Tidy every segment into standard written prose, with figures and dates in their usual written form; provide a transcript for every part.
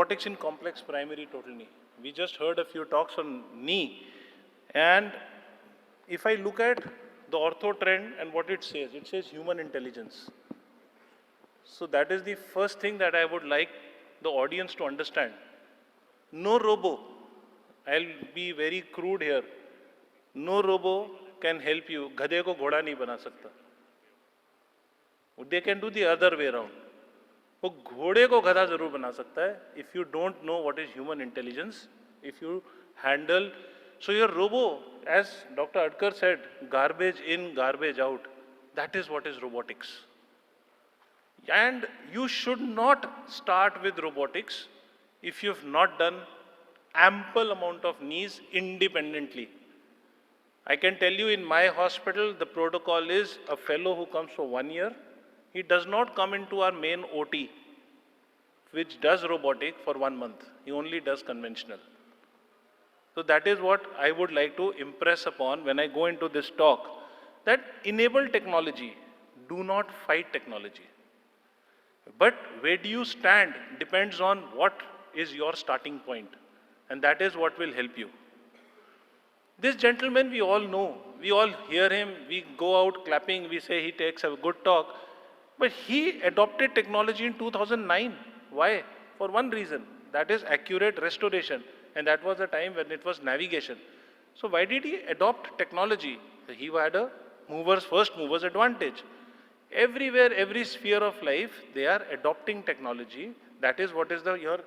robotics in complex primary total knee. We just heard a few talks on knee. And if I look at the ortho trend and what it says human intelligence. So that is the first thing that I would like the audience to understand. No robo, I'll be very crude here. No robo can help you. Gadhe ko ghoda nahi bana sakta. They can do the other way around. वो घोड़े को गधा जरूर बना सकता है if you don't know what is human intelligence, if you handle. So your robo, as Dr. Adkar said, garbage in, garbage out. That is what is robotics. And you should not start with robotics if you have not done ample amount of knees independently. I can tell you in my hospital, the protocol is a fellow who comes for 1 year, he does not come into our main OT, which does robotic for 1 month. He only does conventional. So that is what I would like to impress upon when I go into this talk, that enable technology, do not fight technology. But where do you stand depends on what is your starting point. And that is what will help you. This gentleman we all know, we all hear him, we go out clapping, we say he takes a good talk. But he adopted technology in 2009. Why? For one reason, that is accurate restoration. And that was the time when it was navigation. So why did he adopt technology? He had a first mover's advantage. Everywhere, every sphere of life, they are adopting technology. That is what is your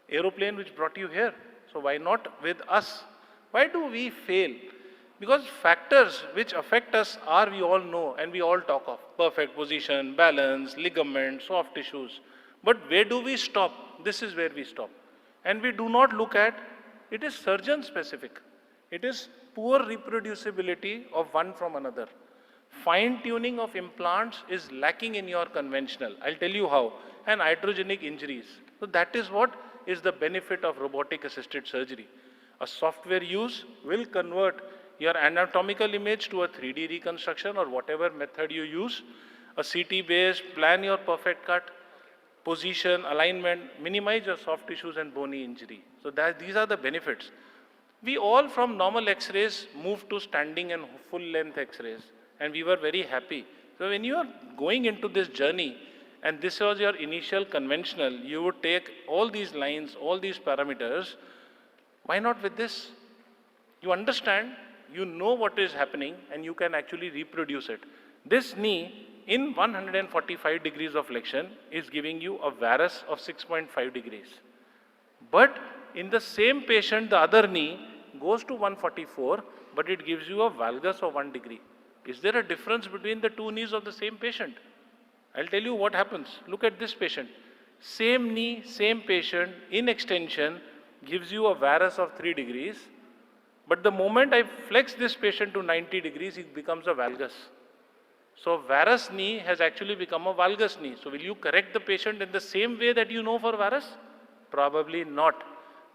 aeroplane which brought you here. So why not with us? Why do we fail? Because factors which affect us are, we all know and we all talk of. Perfect position, balance, ligament, soft tissues. But where do we stop? This is where we stop. And we do not look at, it is surgeon specific. It is poor reproducibility of one from another. Fine tuning of implants is lacking in your conventional. I'll tell you how. And iatrogenic injuries. So that is what is the benefit of robotic assisted surgery. A software use will convert your anatomical image to a 3D reconstruction or whatever method you use. A CT based, plan your perfect cut, position, alignment, minimize your soft tissues and bony injury. So these are the benefits. We all from normal x-rays moved to standing and full length x-rays, and we were very happy. So when you are going into this journey and this was your initial conventional, you would take all these lines, all these parameters. Why not with this? You understand, you know what is happening and you can actually reproduce it. This knee in 145 degrees of flexion is giving you a varus of 6.5 degrees. But in the same patient, the other knee goes to 144, but it gives you a valgus of 1 degree. Is there a difference between the two knees of the same patient? I'll tell you what happens. Look at this patient. Same knee, same patient, in extension, gives you a varus of 3 degrees. But the moment I flex this patient to 90 degrees, it becomes a valgus. So varus knee has actually become a valgus knee. So will you correct the patient in the same way that you know for varus? Probably not.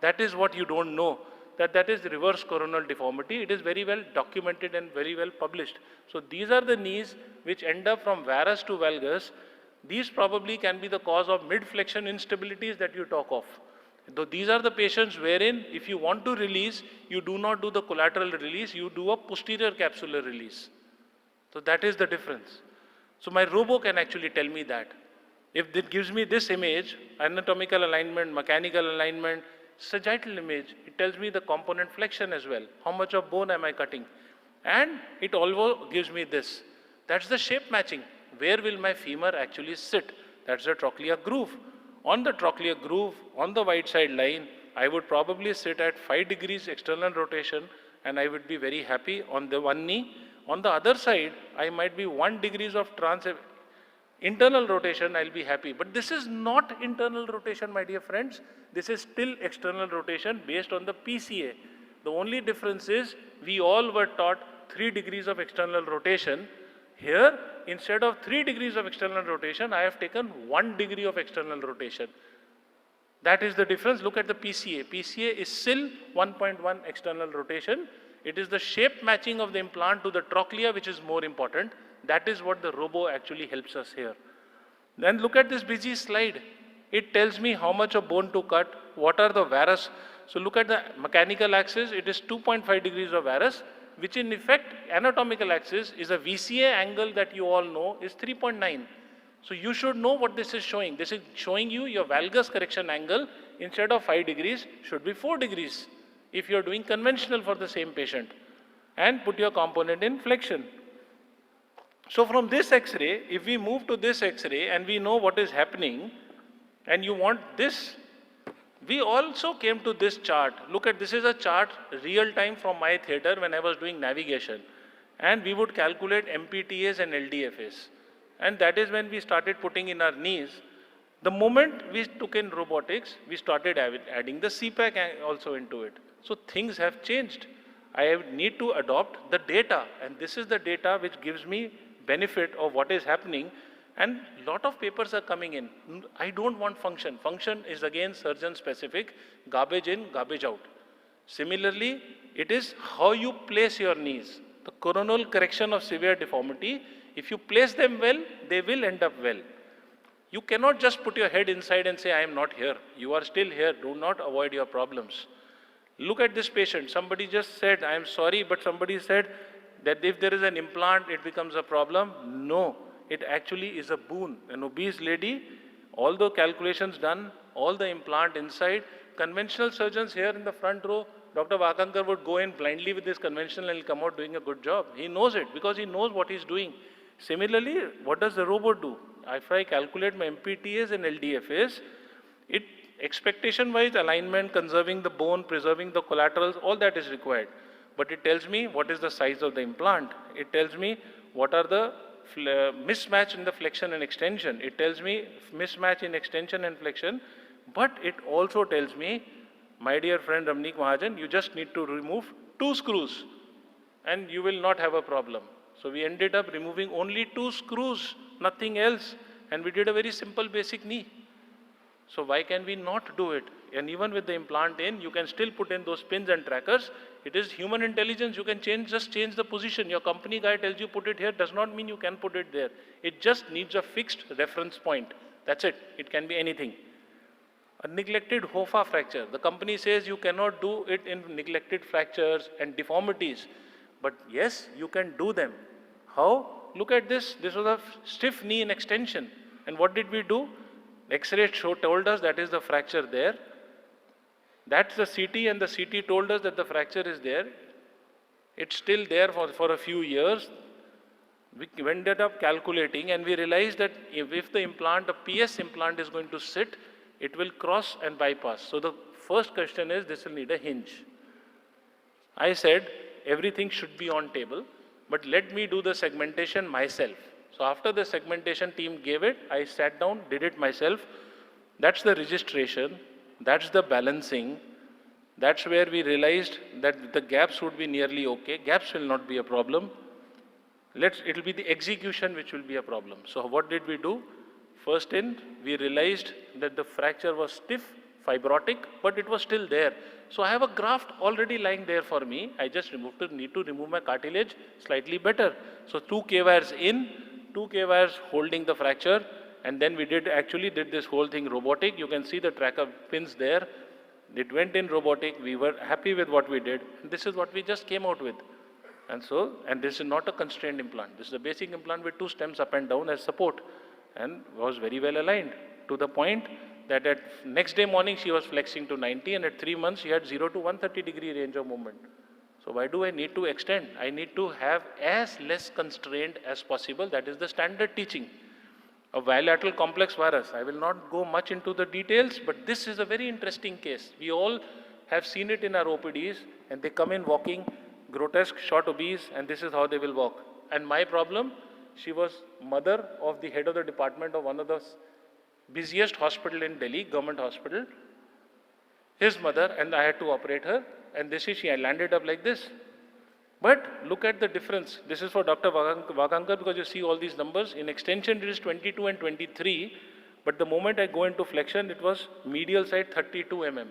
That is what you don't know. That is reverse coronal deformity. It is very well documented and very well published. So these are the knees which end up from varus to valgus. These probably can be the cause of mid-flexion instabilities that you talk of. Though these are the patients wherein if you want to release, you do not do the collateral release, you do a posterior capsular release. So that is the difference. So my robo can actually tell me that. If it gives me this image, anatomical alignment, mechanical alignment, sagittal image, it tells me the component flexion as well. How much of bone am I cutting? And it also gives me this. That's the shape matching. Where will my femur actually sit? That's the trochlear groove. On the trochlear groove, on the wide side line, I would probably sit at 5 degrees external rotation and I would be very happy on the one knee. On the other side, I might be 1 degrees of internal rotation, I'll be happy. But this is not internal rotation, my dear friends. This is still external rotation based on the PCA. The only difference is we all were taught 3 degrees of external rotation. Here, instead of 3 degrees of external rotation, I have taken 1 degree of external rotation. That is the difference. Look at the PCA. PCA is still 1.1 external rotation. It is the shape matching of the implant to the trochlea which is more important. That is what the robo actually helps us here. Then look at this busy slide. It tells me how much of bone to cut, what are the varus. So look at the mechanical axis, it is 2.5 degrees of varus, which in effect, anatomical axis is a VCA angle that you all know is 3.9. So you should know what this is showing. This is showing you your valgus correction angle instead of 5 degrees should be 4 degrees if you are doing conventional for the same patient, and put your component in flexion. So from this X-ray, if we move to this X-ray and we know what is happening, and you want this, we also came to this chart. Look at, this is a chart real time from my theater when I was doing navigation. And we would calculate MPTAs and LDFAs. And that is when we started putting in our knees. The moment we took in robotics, we started adding the CPAC also into it. So things have changed. I need to adopt the data, and this is the data which gives me benefit of what is happening. And lot of papers are coming in. I don't want function. Function is again surgeon specific, garbage in, garbage out. Similarly, it is how you place your knees. The coronal correction of severe deformity, if you place them well, they will end up well. You cannot just put your head inside and say, I am not here. You are still here. Do not avoid your problems. Look at this patient. Somebody just said, I am sorry, but somebody said that if there is an implant, it becomes a problem. No, it actually is a boon. An obese lady, all the calculations done, all the implant inside, conventional surgeons here in the front row, Dr. Vakankar would go in blindly with this conventional and he'll come out doing a good job. He knows it because he knows what he's doing. Similarly, what does the robot do? If I calculate my MPTAs and LDFAs, it expectation-wise alignment, conserving the bone, preserving the collaterals, all that is required. But it tells me what is the size of the implant. It tells me what are the mismatch in the flexion and extension. It tells me mismatch in extension and flexion. But it also tells me, my dear friend Ramneek Mahajan, you just need to remove 2 screws and you will not have a problem. So we ended up removing only 2 screws, nothing else. And we did a very simple basic knee. So why can we not do it? And even with the implant in, you can still put in those pins and trackers. It is human intelligence. You can just change the position. Your company guy tells you put it here, does not mean you can put it there. It just needs a fixed reference point. That's it. It can be anything. A neglected HOFA fracture. The company says you cannot do it in neglected fractures and deformities. But yes, you can do them. How? Look at this. This was a stiff knee in extension. And what did we do? X-ray told us that is the fracture there. That's the CT, and the CT told us that the fracture is there. It's still there for a few years. We ended up calculating and we realized that if the implant, a PS implant is going to sit, it will cross and bypass. So the first question is, this will need a hinge. I said, everything should be on table, but let me do the segmentation myself. So after the segmentation team gave it, I sat down, did it myself. That's the registration, that's the balancing. That's where we realized that the gaps would be nearly okay. Gaps will not be a problem. It will be the execution which will be a problem. So what did we do? First we realized that the fracture was stiff, fibrotic, but it was still there. So I have a graft already lying there for me. I just need to remove my cartilage slightly better. So 2 K-wires in, 2 K-wires holding the fracture, and then we actually did this whole thing robotic. You can see the tracker pins there. It went in robotic. We were happy with what we did. This is what we just came out with. And this is not a constrained implant. This is a basic implant with 2 stems up and down as support, and was very well aligned to the point that at next day morning she was flexing to 90, and at 3 months she had 0 to 130 degree range of movement. So why do I need to extend? I need to have as less constrained as possible. That is the standard teaching. A bilateral complex varus. I will not go much into the details, but this is a very interesting case. We all have seen it in our OPDs, and they come in walking, grotesque, short, obese, and this is how they will walk. And my problem, she was mother of the head of the department of one of the busiest hospital in Delhi, government hospital. His mother, and I had to operate her, and she landed up like this. But look at the difference. This is for Dr. Vakankar because you see all these numbers. In extension, it is 22 and 23, but the moment I go into flexion, it was medial side 32 mm.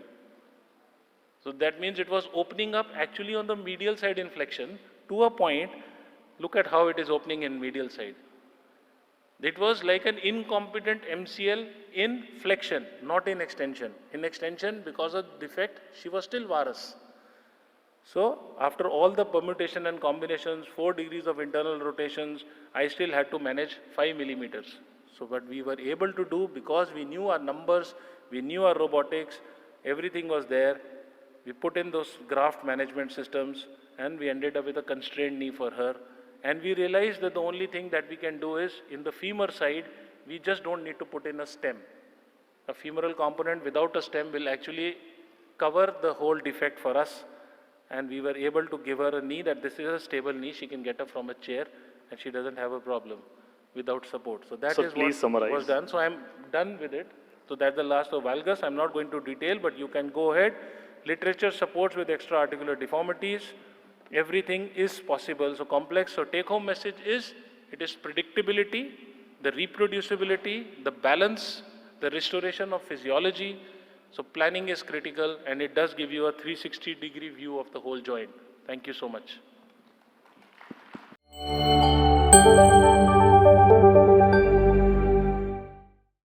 So that means it was opening up actually on the medial side in flexion to a point. Look at how it is opening in medial side. It was like an incompetent MCL in flexion, not in extension. In extension, because of defect, she was still varus. So after all the permutation and combinations, 4 degrees of internal rotations, I still had to manage 5 millimeters. So what we were able to do, because we knew our numbers, we knew our robotics, everything was there. We put in those graft management systems and we ended up with a constrained knee for her. And we realized that the only thing that we can do is, in the femur side, we just don't need to put in a stem. A femoral component without a stem will actually cover the whole defect for us. And we were able to give her a knee that this is a stable knee, she can get up from a chair and she doesn't have a problem without support. So that is what was done. So I'm done with it. So that's the last of valgus. I'm not going to detail, but you can go ahead. Literature supports with extra-articular deformities. Everything is possible. So complex. So take-home message is, it is predictability, the reproducibility, the balance, the restoration of physiology. So planning is critical, and it does give you a 360-degree view of the whole joint. Thank you so much.